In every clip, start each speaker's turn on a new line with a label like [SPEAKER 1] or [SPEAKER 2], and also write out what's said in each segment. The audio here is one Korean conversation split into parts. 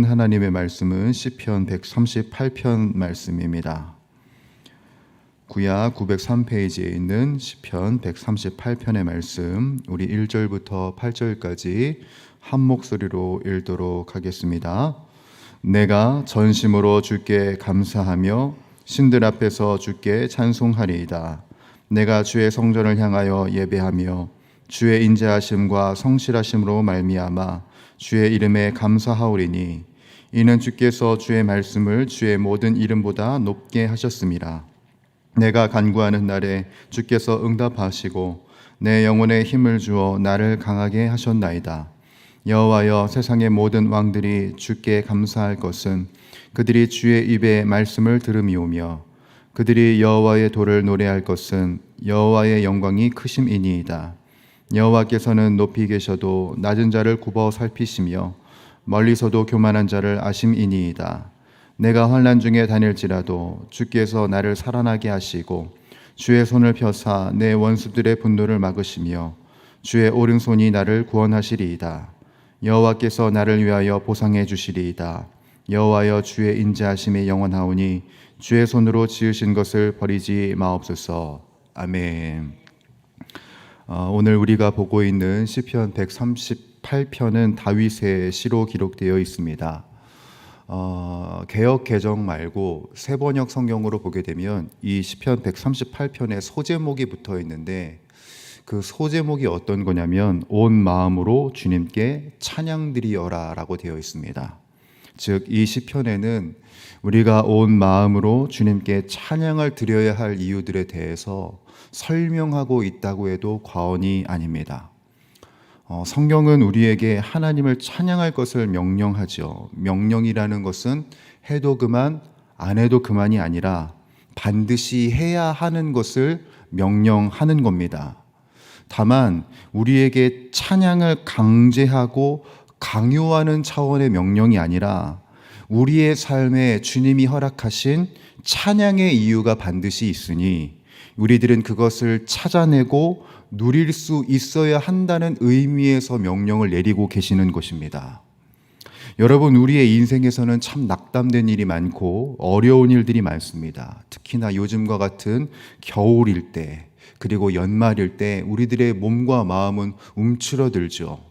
[SPEAKER 1] 하나님의 말씀은 시편 138편 말씀입니다. 구약 903페이지에 있는 시편 138편의 말씀, 우리 1절부터 8절까지 한 목소리로 읽도록 하겠습니다. 내가 전심으로 주께 감사하며 신들 앞에서 주께 찬송하리이다. 내가 주의 성전을 향하여 예배하며 주의 인자하심과 성실하심으로 말미암아 주의 이름에 감사하오리니 이는 주께서 주의 말씀을 주의 모든 이름보다 높게 하셨음이라. 내가 간구하는 날에 주께서 응답하시고 내 영혼에 힘을 주어 나를 강하게 하셨나이다. 여호와여, 세상의 모든 왕들이 주께 감사할 것은 그들이 주의 입에 말씀을 들음이오며 그들이 여호와의 도를 노래할 것은 여호와의 영광이 크심이니이다. 여호와께서는 높이 계셔도 낮은 자를 굽어 살피시며 멀리서도 교만한 자를 아심이니이다. 내가 환난 중에 다닐지라도 주께서 나를 살아나게 하시고 주의 손을 펴사 내 원수들의 분노를 막으시며 주의 오른손이 나를 구원하시리이다. 여호와께서 나를 위하여 보상해 주시리이다. 여호와여, 주의 인자하심이 영원하오니 주의 손으로 지으신 것을 버리지 마옵소서. 아멘. 오늘 우리가 보고 있는 시편 138편은 다윗의 시로 기록되어 있습니다. 개역 개정 말고 새번역 성경으로 보게 되면 이 시편 138편에 소제목이 붙어 있는데 그 소제목이 어떤 거냐면 온 마음으로 주님께 찬양드리어라 라고 되어 있습니다. 즉 이 시편에는 우리가 온 마음으로 주님께 찬양을 드려야 할 이유들에 대해서 설명하고 있다고 해도 과언이 아닙니다. 성경은 우리에게 하나님을 찬양할 것을 명령하죠. 명령이라는 것은 해도 그만, 안 해도 그만이 아니라 반드시 해야 하는 것을 명령하는 겁니다. 다만 우리에게 찬양을 강제하고 강요하는 차원의 명령이 아니라 우리의 삶에 주님이 허락하신 찬양의 이유가 반드시 있으니 우리들은 그것을 찾아내고 누릴 수 있어야 한다는 의미에서 명령을 내리고 계시는 것입니다. 여러분, 우리의 인생에서는 참 낙담된 일이 많고 어려운 일들이 많습니다. 특히나 요즘과 같은 겨울일 때, 그리고 연말일 때 우리들의 몸과 마음은 움츠러들죠.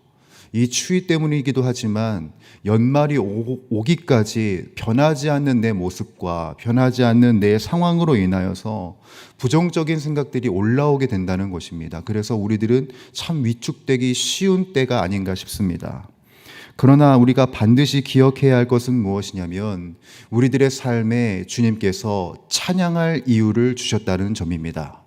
[SPEAKER 1] 이 추위 때문이기도 하지만 연말이 오기까지 변하지 않는 내 모습과 변하지 않는 내 상황으로 인하여서 부정적인 생각들이 올라오게 된다는 것입니다. 그래서 우리들은 참 위축되기 쉬운 때가 아닌가 싶습니다. 그러나 우리가 반드시 기억해야 할 것은 무엇이냐면 우리들의 삶에 주님께서 찬양할 이유를 주셨다는 점입니다.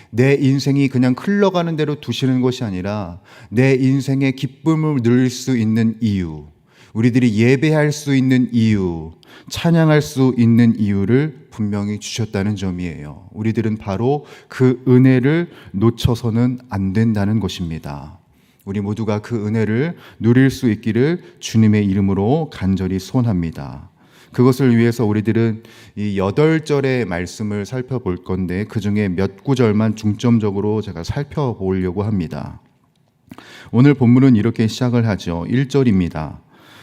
[SPEAKER 1] 내 인생이 그냥 흘러가는 대로 두시는 것이 아니라 내 인생의 기쁨을 누릴 수 있는 이유, 우리들이 예배할 수 있는 이유, 찬양할 수 있는 이유를 분명히 주셨다는 점이에요. 우리들은 바로 그 은혜를 놓쳐서는 안 된다는 것입니다. 우리 모두가 그 은혜를 누릴 수 있기를 주님의 이름으로 간절히 소원합니다. 그것을 위해서 우리들은 이 8절의 말씀을 살펴볼 건데 그 중에 몇 구절만 중점적으로 제가 살펴보려고 합니다. 오늘 본문은 이렇게 시작을 하죠. 1절입니다.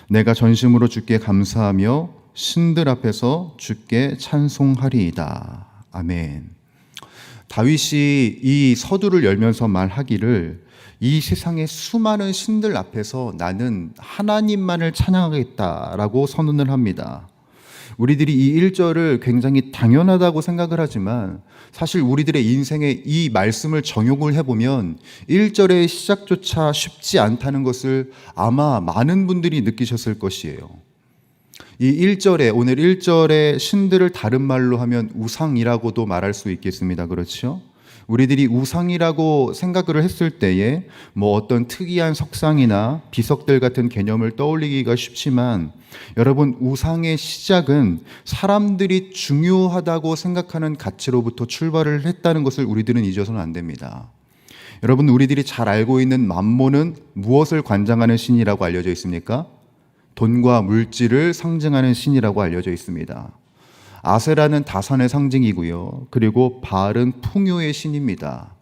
[SPEAKER 1] 내가 전심으로 주께 감사하며 신들 앞에서 주께 찬송하리이다. 아멘. 다윗이 이 서두를 열면서 말하기를 이 세상의 수많은 신들 앞에서 나는 하나님만을 찬양하겠다라고 선언을 합니다. 우리들이 이 1절을 굉장히 당연하다고 생각을 하지만 사실 우리들의 인생에 이 말씀을 정욕을 해보면 1절의 시작조차 쉽지 않다는 것을 아마 많은 분들이 느끼셨을 것이에요. 이 1절에, 오늘 1절의 신들을 다른 말로 하면 우상이라고도 말할 수 있겠습니다. 그렇죠? 우리들이 우상이라고 생각을 했을 때에 어떤 특이한 석상이나 비석들 같은 개념을 떠올리기가 쉽지만 여러분, 우상의 시작은 사람들이 중요하다고 생각하는 가치로부터 출발을 했다는 것을 우리들은 잊어서는 안 됩니다. 여러분, 우리들이 잘 알고 있는 맘몬은 무엇을 관장하는 신이라고 알려져 있습니까? 돈과 물질을 상징하는 신이라고 알려져 있습니다. 아세라는 다산의 상징이고요. 그리고 바알은 풍요의 신입니다.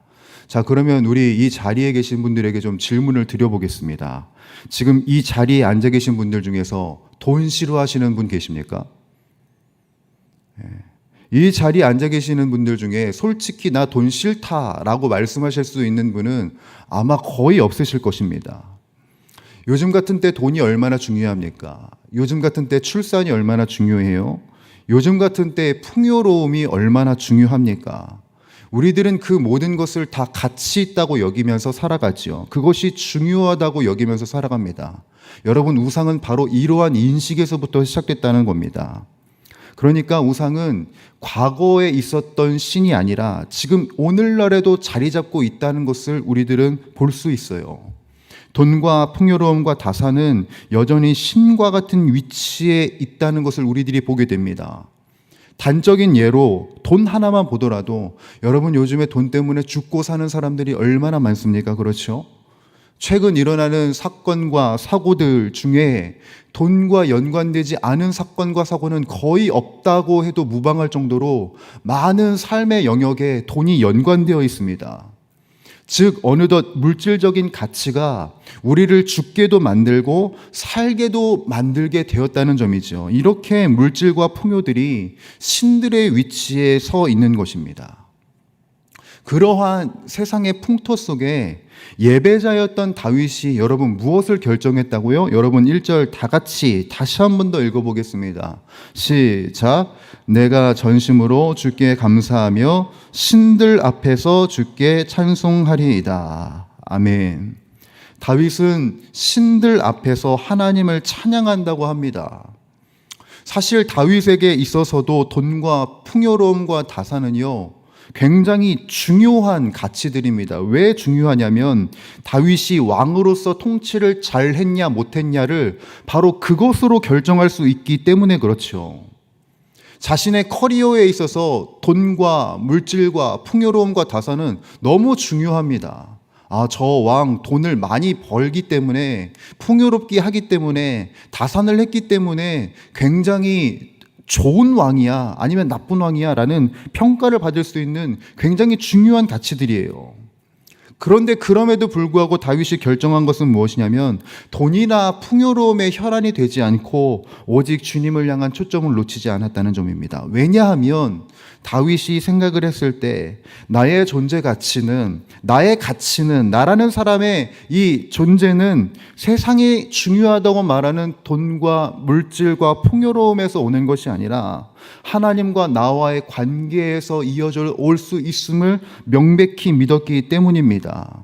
[SPEAKER 1] 자, 그러면 우리 이 자리에 계신 분들에게 좀 질문을 드려보겠습니다. 지금 이 자리에 앉아 계신 분들 중에서 돈 싫어하시는 분 계십니까? 이 자리에 앉아 계시는 분들 중에 솔직히 나 돈 싫다라고 말씀하실 수 있는 분은 아마 거의 없으실 것입니다. 요즘 같은 때 돈이 얼마나 중요합니까? 요즘 같은 때 출산이 얼마나 중요해요? 요즘 같은 때 풍요로움이 얼마나 중요합니까? 우리들은 그 모든 것을 다 가치 있다고 여기면서 살아가죠. 그것이 중요하다고 여기면서 살아갑니다. 여러분, 우상은 바로 이러한 인식에서부터 시작됐다는 겁니다. 그러니까 우상은 과거에 있었던 신이 아니라 지금 오늘날에도 자리 잡고 있다는 것을 우리들은 볼 수 있어요. 돈과 풍요로움과 다산은 여전히 신과 같은 위치에 있다는 것을 우리들이 보게 됩니다. 단적인 예로 돈 하나만 보더라도 여러분, 요즘에 돈 때문에 죽고 사는 사람들이 얼마나 많습니까? 그렇죠? 최근 일어나는 사건과 사고들 중에 돈과 연관되지 않은 사건과 사고는 거의 없다고 해도 무방할 정도로 많은 삶의 영역에 돈이 연관되어 있습니다. 즉, 어느덧 물질적인 가치가 우리를 죽게도 만들고 살게도 만들게 되었다는 점이죠. 이렇게 물질과 풍요들이 신들의 위치에 서 있는 것입니다. 그러한 세상의 풍토 속에 예배자였던 다윗이 여러분 무엇을 결정했다고요? 여러분 1절 다 같이 다시 한 번 더 읽어보겠습니다. 시작. 내가 전심으로 주께 감사하며 신들 앞에서 주께 찬송하리이다. 아멘. 다윗은 신들 앞에서 하나님을 찬양한다고 합니다. 사실 다윗에게 있어서도 돈과 풍요로움과 다산은요, 굉장히 중요한 가치들입니다. 왜 중요하냐면 다윗이 왕으로서 통치를 잘 했냐 못했냐를 바로 그것으로 결정할 수 있기 때문에 그렇죠. 자신의 커리어에 있어서 돈과 물질과 풍요로움과 다산은 너무 중요합니다. 저 왕 돈을 많이 벌기 때문에, 풍요롭게 하기 때문에, 다산을 했기 때문에 굉장히 좋은 왕이야 아니면 나쁜 왕이야 라는 평가를 받을 수 있는 굉장히 중요한 가치들이에요. 그런데 그럼에도 불구하고 다윗이 결정한 것은 무엇이냐면 돈이나 풍요로움에 혈안이 되지 않고 오직 주님을 향한 초점을 놓치지 않았다는 점입니다. 왜냐하면 다윗이 생각을 했을 때 나의 존재 가치는, 나의 가치는, 나라는 사람의 이 존재는 세상이 중요하다고 말하는 돈과 물질과 풍요로움에서 오는 것이 아니라 하나님과 나와의 관계에서 이어져 올 수 있음을 명백히 믿었기 때문입니다.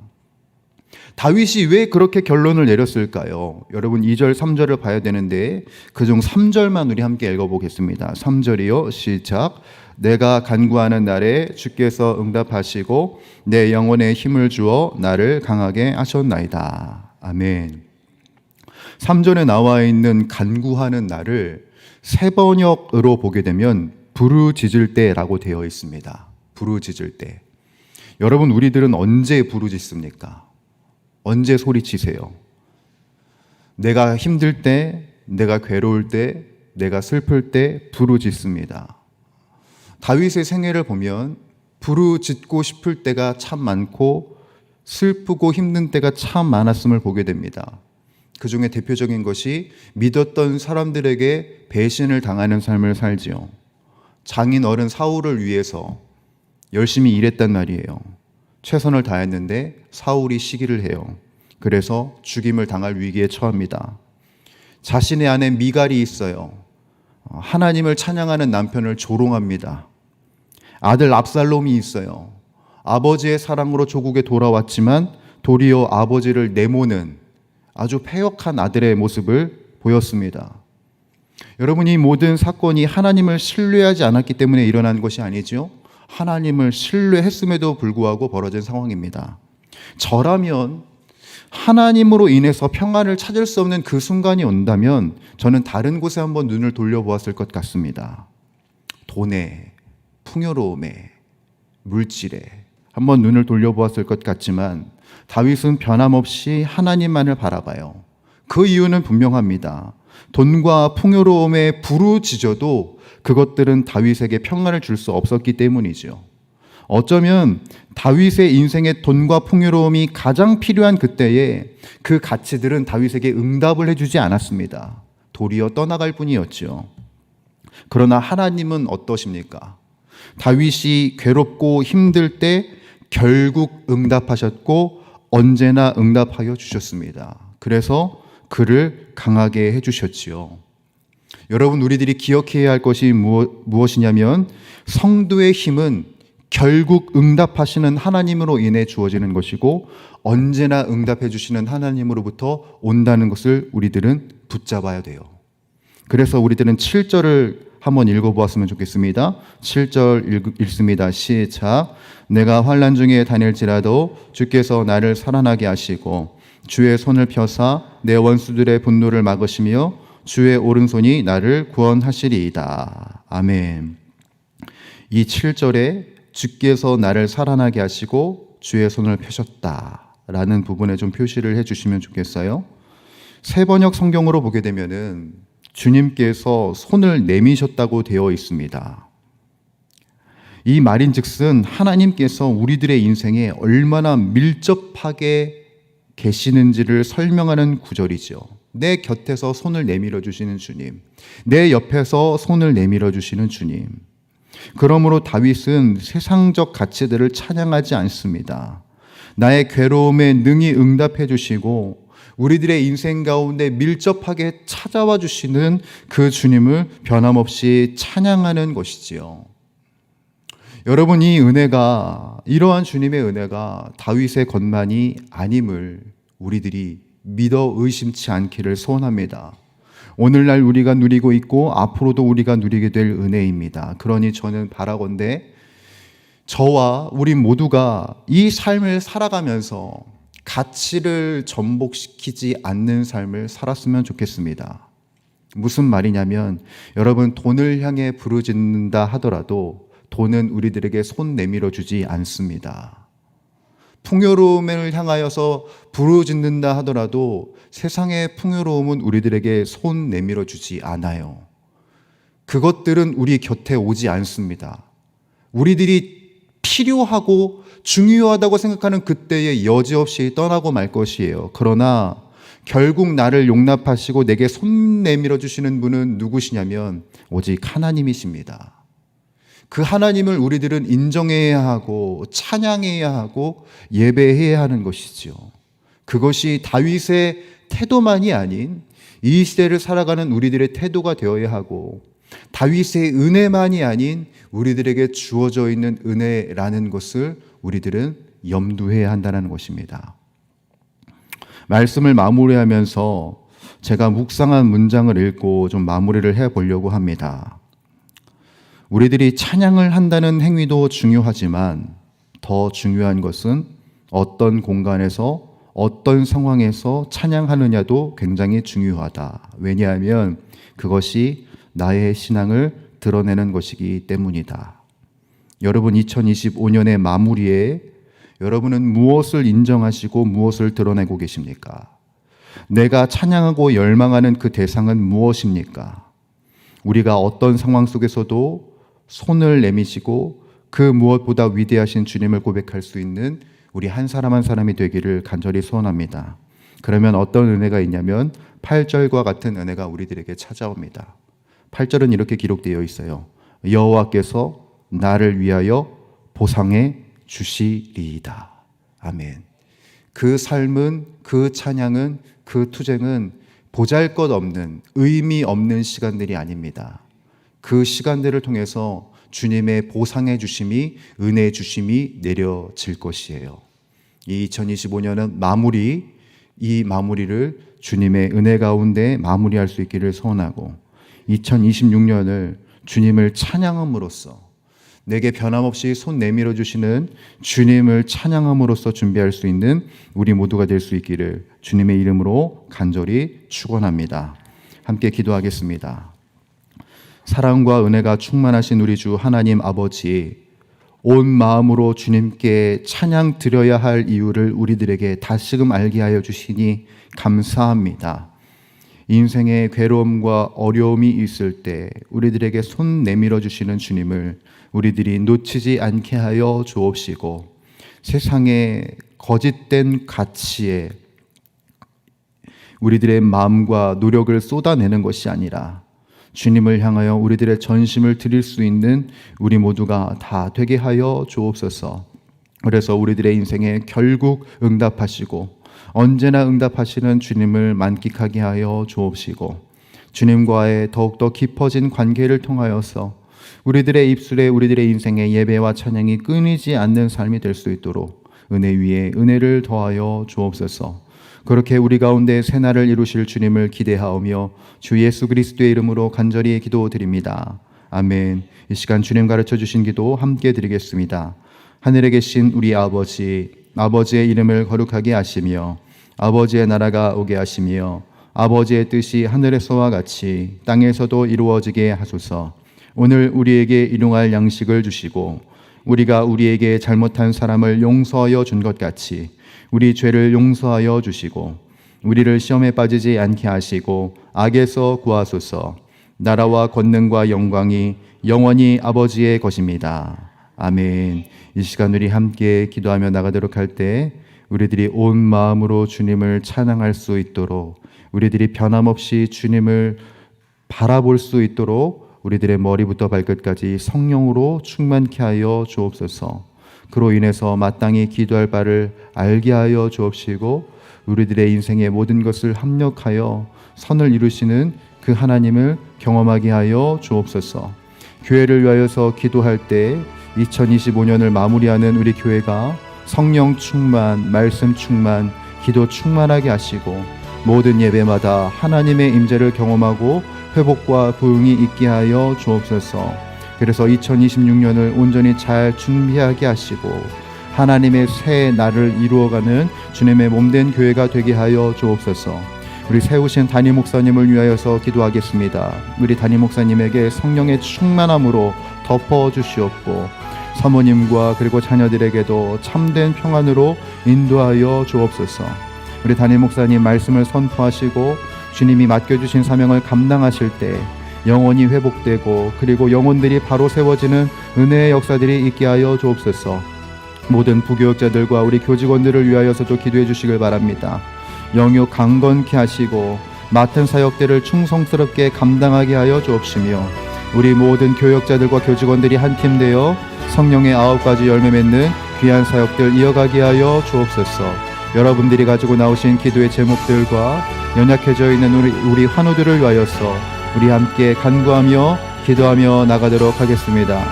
[SPEAKER 1] 다윗이 왜 그렇게 결론을 내렸을까요? 여러분 2절 3절을 봐야 되는데 그중 3절만 우리 함께 읽어보겠습니다. 3절이요. 시작. 내가 간구하는 날에 주께서 응답하시고 내 영혼에 힘을 주어 나를 강하게 하셨나이다. 아멘. 3절에 나와 있는 간구하는 날을 세 번역으로 보게 되면 부르짖을 때라고 되어 있습니다. 부르짖을 때. 여러분, 우리들은 언제 부르짖습니까? 언제 소리치세요? 내가 힘들 때, 내가 괴로울 때, 내가 슬플 때 부르짖습니다. 다윗의 생애를 보면 부르짖고 싶을 때가 참 많고 슬프고 힘든 때가 참 많았음을 보게 됩니다. 그 중에 대표적인 것이 믿었던 사람들에게 배신을 당하는 삶을 살지요. 장인 어른 사울을 위해서 열심히 일했단 말이에요. 최선을 다했는데 사울이 시기를 해요. 그래서 죽임을 당할 위기에 처합니다. 자신의 아내 미갈이 있어요. 하나님을 찬양하는 남편을 조롱합니다. 아들 압살롬이 있어요. 아버지의 사랑으로 조국에 돌아왔지만 도리어 아버지를 내모는 아주 패역한 아들의 모습을 보였습니다. 여러분, 이 모든 사건이 하나님을 신뢰하지 않았기 때문에 일어난 것이 아니죠. 하나님을 신뢰했음에도 불구하고 벌어진 상황입니다. 저라면 하나님으로 인해서 평안을 찾을 수 없는 그 순간이 온다면 저는 다른 곳에 한번 눈을 돌려보았을 것 같습니다. 돈에, 풍요로움에, 물질에 한번 눈을 돌려보았을 것 같지만 다윗은 변함없이 하나님만을 바라봐요. 그 이유는 분명합니다. 돈과 풍요로움에 부르짖어도 그것들은 다윗에게 평안을 줄 수 없었기 때문이죠. 어쩌면 다윗의 인생에 돈과 풍요로움이 가장 필요한 그때에 그 가치들은 다윗에게 응답을 해주지 않았습니다. 도리어 떠나갈 뿐이었죠. 그러나 하나님은 어떠십니까? 다윗이 괴롭고 힘들 때 결국 응답하셨고 언제나 응답하여 주셨습니다. 그래서 그를 강하게 해주셨지요. 여러분, 우리들이 기억해야 할 것이 무엇이냐면 성도의 힘은 결국 응답하시는 하나님으로 인해 주어지는 것이고 언제나 응답해 주시는 하나님으로부터 온다는 것을 우리들은 붙잡아야 돼요. 그래서 우리들은 7절을 한번 읽어보았으면 좋겠습니다. 7절 읽습니다. 시작. 내가 환난 중에 다닐지라도 주께서 나를 살아나게 하시고 주의 손을 펴사 내 원수들의 분노를 막으시며 주의 오른손이 나를 구원하시리이다. 아멘. 이 7절에 주께서 나를 살아나게 하시고 주의 손을 펴셨다라는 부분에 좀 표시를 해주시면 좋겠어요. 새 번역 성경으로 보게 되면은 주님께서 손을 내미셨다고 되어 있습니다. 이 말인즉슨 하나님께서 우리들의 인생에 얼마나 밀접하게 계시는지를 설명하는 구절이죠. 내 곁에서 손을 내밀어 주시는 주님, 내 옆에서 손을 내밀어 주시는 주님. 그러므로 다윗은 세상적 가치들을 찬양하지 않습니다. 나의 괴로움에 능히 응답해 주시고 우리들의 인생 가운데 밀접하게 찾아와 주시는 그 주님을 변함없이 찬양하는 것이지요. 여러분, 이 은혜가, 이러한 주님의 은혜가 다윗의 것만이 아님을 우리들이 믿어 의심치 않기를 소원합니다. 오늘날 우리가 누리고 있고 앞으로도 우리가 누리게 될 은혜입니다. 그러니 저는 바라건대 저와 우리 모두가 이 삶을 살아가면서 가치를 전복시키지 않는 삶을 살았으면 좋겠습니다. 무슨 말이냐면 여러분, 돈을 향해 부르짖는다 하더라도 돈은 우리들에게 손 내밀어 주지 않습니다. 풍요로움을 향하여서 부르짖는다 하더라도 세상의 풍요로움은 우리들에게 손 내밀어 주지 않아요. 그것들은 우리 곁에 오지 않습니다. 우리들이 필요하고 중요하다고 생각하는 그때에 여지없이 떠나고 말 것이에요. 그러나 결국 나를 용납하시고 내게 손 내밀어 주시는 분은 누구시냐면 오직 하나님이십니다. 그 하나님을 우리들은 인정해야 하고 찬양해야 하고 예배해야 하는 것이죠. 그것이 다윗의 태도만이 아닌 이 시대를 살아가는 우리들의 태도가 되어야 하고 다윗의 은혜만이 아닌 우리들에게 주어져 있는 은혜라는 것을 우리들은 염두해야 한다는 것입니다. 말씀을 마무리하면서 제가 묵상한 문장을 읽고 좀 마무리를 해보려고 합니다. 우리들이 찬양을 한다는 행위도 중요하지만 더 중요한 것은 어떤 공간에서 어떤 상황에서 찬양하느냐도 굉장히 중요하다. 왜냐하면 그것이 나의 신앙을 드러내는 것이기 때문이다. 여러분, 2025년의 마무리에 여러분은 무엇을 인정하시고 무엇을 드러내고 계십니까? 내가 찬양하고 열망하는 그 대상은 무엇입니까? 우리가 어떤 상황 속에서도 손을 내미시고 그 무엇보다 위대하신 주님을 고백할 수 있는 우리 한 사람 한 사람이 되기를 간절히 소원합니다. 그러면 어떤 은혜가 있냐면 8절과 같은 은혜가 우리들에게 찾아옵니다. 8절은 이렇게 기록되어 있어요. 여호와께서 나를 위하여 보상해 주시리이다. 아멘. 그 삶은, 그 찬양은, 그 투쟁은 보잘것없는, 의미 없는 시간들이 아닙니다. 그 시간들을 통해서 주님의 보상해 주심이, 은혜 주심이 내려질 것이에요. 이 2025년은 이 마무리를 주님의 은혜 가운데 마무리할 수 있기를 소원하고 2026년을 주님을 찬양함으로써 내게 변함없이 손 내밀어 주시는 주님을 찬양함으로써 준비할 수 있는 우리 모두가 될 수 있기를 주님의 이름으로 간절히 축원합니다. 함께 기도하겠습니다. 사랑과 은혜가 충만하신 우리 주 하나님 아버지, 온 마음으로 주님께 찬양 드려야 할 이유를 우리들에게 다시금 알게 하여 주시니 감사합니다. 인생의 괴로움과 어려움이 있을 때 우리들에게 손 내밀어 주시는 주님을 우리들이 놓치지 않게 하여 주옵시고, 세상의 거짓된 가치에 우리들의 마음과 노력을 쏟아내는 것이 아니라 주님을 향하여 우리들의 전심을 드릴 수 있는 우리 모두가 다 되게 하여 주옵소서. 그래서 우리들의 인생에 결국 응답하시고 언제나 응답하시는 주님을 만끽하게 하여 주옵시고, 주님과의 더욱더 깊어진 관계를 통하여서 우리들의 입술에 우리들의 인생의 예배와 찬양이 끊이지 않는 삶이 될 수 있도록 은혜 위에 은혜를 더하여 주옵소서. 그렇게 우리 가운데 새날을 이루실 주님을 기대하오며 주 예수 그리스도의 이름으로 간절히 기도드립니다. 아멘. 이 시간 주님 가르쳐 주신 기도 함께 드리겠습니다. 하늘에 계신 우리 아버지, 아버지의 이름을 거룩하게 하시며 아버지의 나라가 오게 하시며 아버지의 뜻이 하늘에서와 같이 땅에서도 이루어지게 하소서. 오늘 우리에게 일용할 양식을 주시고 우리가 우리에게 잘못한 사람을 용서하여 준 것 같이 우리 죄를 용서하여 주시고 우리를 시험에 빠지지 않게 하시고 악에서 구하소서. 나라와 권능과 영광이 영원히 아버지의 것입니다. 아멘. 이 시간 우리 함께 기도하며 나가도록 할 때 우리들이 온 마음으로 주님을 찬양할 수 있도록, 우리들이 변함없이 주님을 바라볼 수 있도록 우리들의 머리부터 발끝까지 성령으로 충만케 하여 주옵소서. 그로 인해서 마땅히 기도할 바를 알게 하여 주옵시고 우리들의 인생의 모든 것을 합력하여 선을 이루시는 그 하나님을 경험하게 하여 주옵소서. 교회를 위하여서 기도할 때 2025년을 마무리하는 우리 교회가 성령 충만, 말씀 충만, 기도 충만하게 하시고 모든 예배마다 하나님의 임재를 경험하고 회복과 부흥이 있게 하여 주옵소서. 그래서 2026년을 온전히 잘 준비하게 하시고 하나님의 새 날을 이루어가는 주님의 몸된 교회가 되게 하여 주옵소서. 우리 세우신 담임 목사님을 위하여서 기도하겠습니다. 우리 담임 목사님에게 성령의 충만함으로 덮어주시옵고 사모님과 그리고 자녀들에게도 참된 평안으로 인도하여 주옵소서. 우리 담임 목사님 말씀을 선포하시고 주님이 맡겨주신 사명을 감당하실 때 영혼이 회복되고 그리고 영혼들이 바로 세워지는 은혜의 역사들이 있게 하여 주옵소서. 모든 부교역자들과 우리 교직원들을 위하여서도 기도해 주시길 바랍니다. 영육 강건케 하시고 맡은 사역들을 충성스럽게 감당하게 하여 주옵시며 우리 모든 교역자들과 교직원들이 한 팀 되어 성령의 9가지 열매 맺는 귀한 사역들 이어가게 하여 주옵소서. 여러분들이 가지고 나오신 기도의 제목들과 연약해져 있는 우리 환우들을 위하여서 우리 함께 간구하며 기도하며 나가도록 하겠습니다.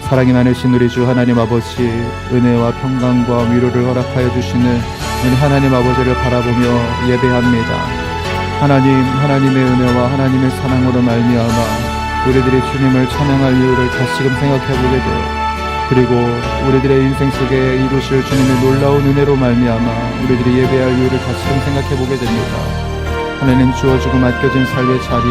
[SPEAKER 1] 사랑이 많으신 우리 주 하나님 아버지, 은혜와 평강과 위로를 허락하여 주시는 우리 하나님 아버지를 바라보며 예배합니다. 하나님의 은혜와 하나님의 사랑으로 말미암아 우리들이 주님을 찬양할 이유를 다시금 생각해보게 되어 그리고 우리들의 인생 속에 이루실 주님의 놀라운 은혜로 말미암아 우리들이 예배할 이유를 다시금 생각해보게 됩니다. 하나님 주어주고 맡겨진 삶의 자리에